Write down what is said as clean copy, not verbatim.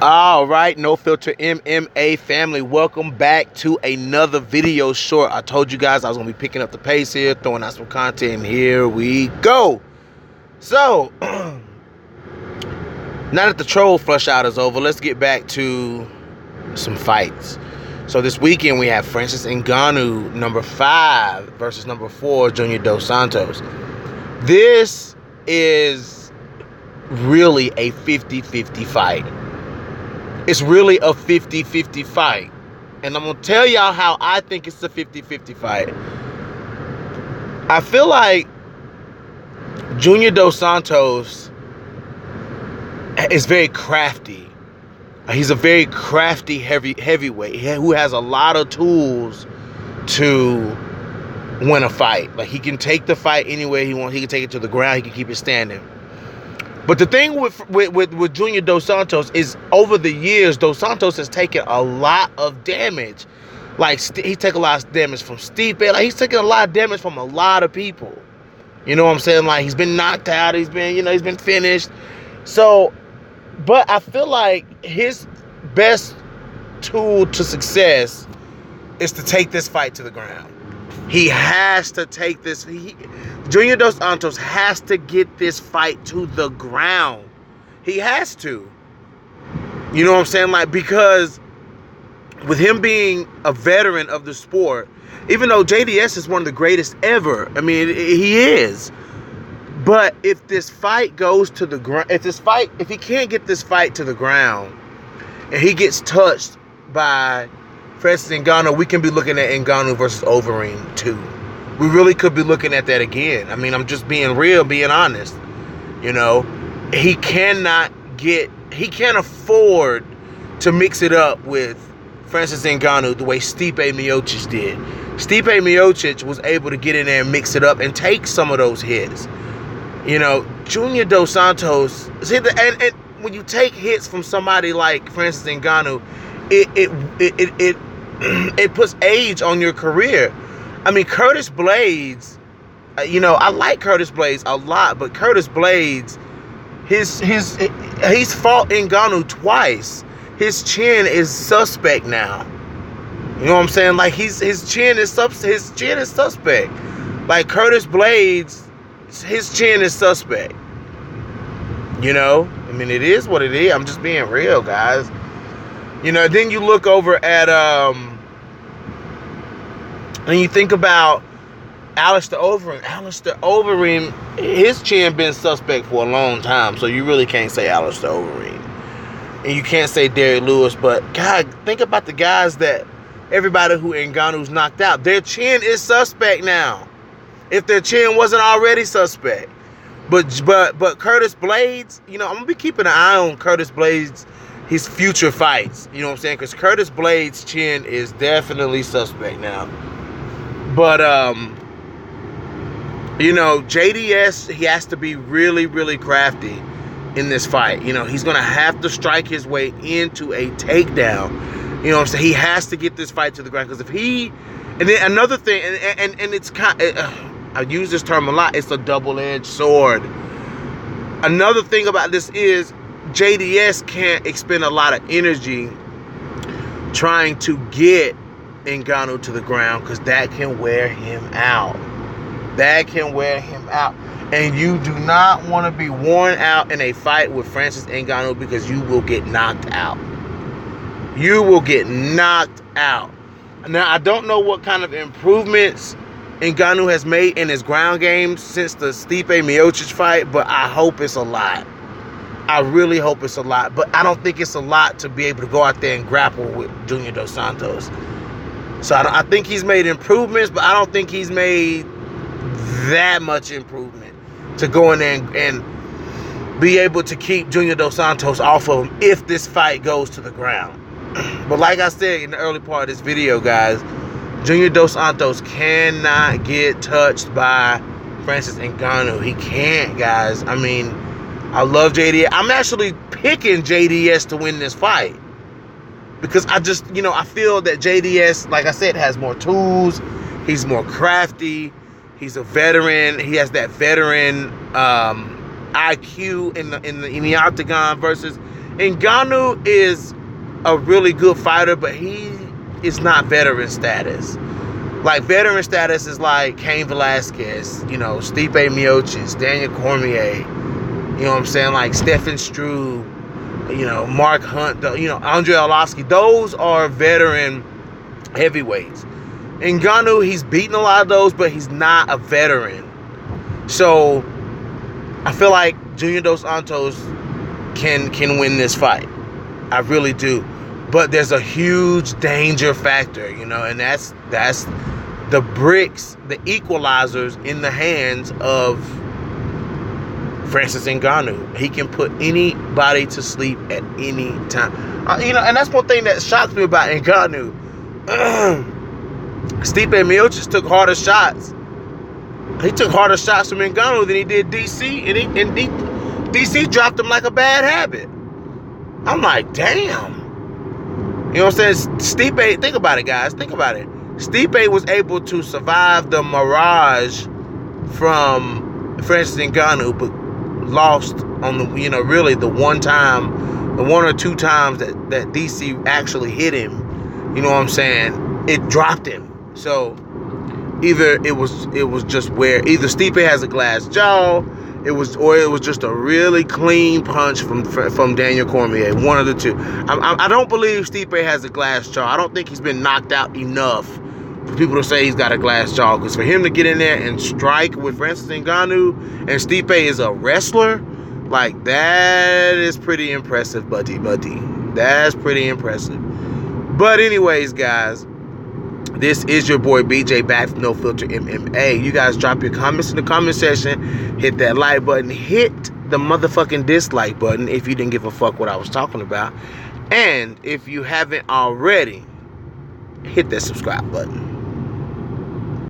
All right, No Filter MMA family, welcome back to another video short. I told you guys I was going to be picking up the pace here, throwing out some content. Here we go. So, now that the troll flush out is over, let's get back to some fights. So this weekend we have Francis Ngannou, number 5, versus number 4, Junior Dos Santos. This is really a 50-50 fight. It's really a 50-50 fight. And I'm going to tell y'all how I think it's a 50-50 fight. I feel like Junior Dos Santos is very crafty. He's a very crafty heavyweight who has a lot of tools to win a fight. Like, he can take the fight anywhere he wants. He can take it to the ground. He can keep it standing. But the thing with Junior Dos Santos is, over the years, Dos Santos has taken a lot of damage. Like, he's taken a lot of damage from Stipe. Like, he's taken a lot of damage from a lot of people. You know what I'm saying? Like, he's been knocked out. He's been, he's been finished. So, but I feel like his best tool to success is to take this fight to the ground. He has to take this. Junior Dos Santos has to get this fight to the ground. He has to. You know what I'm saying? Like, because with him being a veteran of the sport, even though JDS is one of the greatest ever, I mean, he is. But if this fight goes to the ground, if he can't get this fight to the ground, and he gets touched by Francis Ngannou, we can be looking at Ngannou versus Overeem 2. We really could be looking at that again. I mean, I'm just being real, being honest. You know, he can't afford to mix it up with Francis Ngannou the way Stipe Miocic did. Stipe Miocic was able to get in there and mix it up and take some of those hits. You know, Junior Dos Santos, see, and when you take hits from somebody like Francis Ngannou, it puts age on your career. I mean, Curtis Blades, I like Curtis Blades a lot, but Curtis Blades, he's fought Ngannou twice. His chin is suspect now. You know what I'm saying? Like, his chin is suspect. Like, Curtis Blades, his chin is suspect. You know? I mean, it is what it is. I'm just being real, guys. You know, then you look over at, and you think about Alistair Overeem. Alistair Overeem, his chin been suspect for a long time, so you really can't say Alistair Overeem. And you can't say Derrick Lewis, but, God, think about the guys that, everybody who Ngannou's knocked out. Their chin is suspect now. If their chin wasn't already suspect. But Curtis Blades, I'm going to be keeping an eye on Curtis Blades, his future fights. You know what I'm saying? Because Curtis Blades' chin is definitely suspect now. But, JDS, he has to be really, really crafty in this fight. He's going to have to strike his way into a takedown. You know what I'm saying? He has to get this fight to the ground. Because if he... And then another thing, and it's kind of... I use this term a lot. It's a double-edged sword. Another thing about this is JDS can't expend a lot of energy trying to get Ngannou to the ground, because that can wear him out. That can wear him out. And you do not want to be worn out in a fight with Francis Ngannou, because you will get knocked out. You will get knocked out. Now, I don't know what kind of improvements Ngannou has made in his ground game since the Stipe Miocic fight, but I hope it's a lot. I really hope it's a lot. But I don't think it's a lot to be able to go out there and grapple with Junior Dos Santos. So I think he's made improvements, but I don't think he's made that much improvement to go in there and be able to keep Junior Dos Santos off of him if this fight goes to the ground. But like I said in the early part of this video, guys, Junior Dos Santos cannot get touched by Francis Ngannou. He can't, guys. I mean, I love JDS. I'm actually picking JDS to win this fight. Because I just, I feel that JDS, like I said, has more tools. He's more crafty. He's a veteran. He has that veteran IQ in the octagon versus Ngannou is a really good fighter, but he is not veteran status. Like, veteran status is like Cain Velasquez, you know, Stipe Miocic, Daniel Cormier, you know what I'm saying? Like Stefan Struve, you know, Mark Hunt, you know, Andre Arlovski. Those are veteran heavyweights. Ngannou, he's beaten a lot of those, but he's not a veteran. So I feel like Junior Dos Santos can win this fight. I really do. But there's a huge danger factor, you know, and that's the bricks, the equalizers in the hands of Francis Ngannou. He can put anybody to sleep at any time. You know, and that's one thing that shocks me about Ngannou. Stipe Miocic took harder shots. He took harder shots from Ngannou than he did DC, and DC dropped him like a bad habit. I'm like, damn. You know what I'm saying? Stipe, think about it, guys. Think about it. Stipe was able to survive the mirage from Francis Ngannou, but lost on the, you know, really the one or two times that DC actually hit him. You know what I'm saying? It dropped him. So either it was just where either Stipe has a glass jaw, or it was just a really clean punch from Daniel Cormier. One of the two. I don't believe Stipe has a glass jaw. I don't think he's been knocked out enough for people to say he's got a glass jaw. Because for him to get in there and strike with Francis Ngannou, and Stipe is a wrestler, like, that is pretty impressive, buddy. That's pretty impressive. But anyways, guys, this is your boy BJ back from No Filter MMA. You guys drop your comments in the comment section. Hit that like button. Hit the motherfucking dislike button if you didn't give a fuck what I was talking about. And if you haven't already, hit that subscribe button.